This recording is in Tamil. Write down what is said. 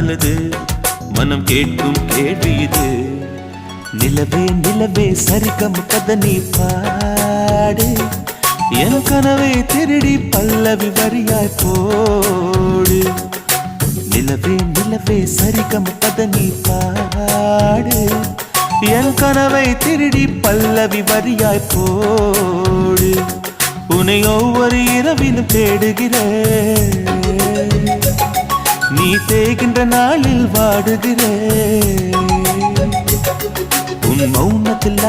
நல்லது மனம் கேட்கும் கேள்வி இது. நிலவே நிலவே சரிகம் கதை நீ பாடு, என் கனவை திருடி பல்லவி வரியாய் போடு. நிலவே நிலவே சரிகம் கதை நீ பாடு, என் கனவை திருடி பல்லவி வரியாய் போடு. உன்னை ஒவ்வொரு இரவிலும் தேடுகிறேன், நீ தேகின்ற நாளில் வாடுகிறேன். உன் மௌனத்தில்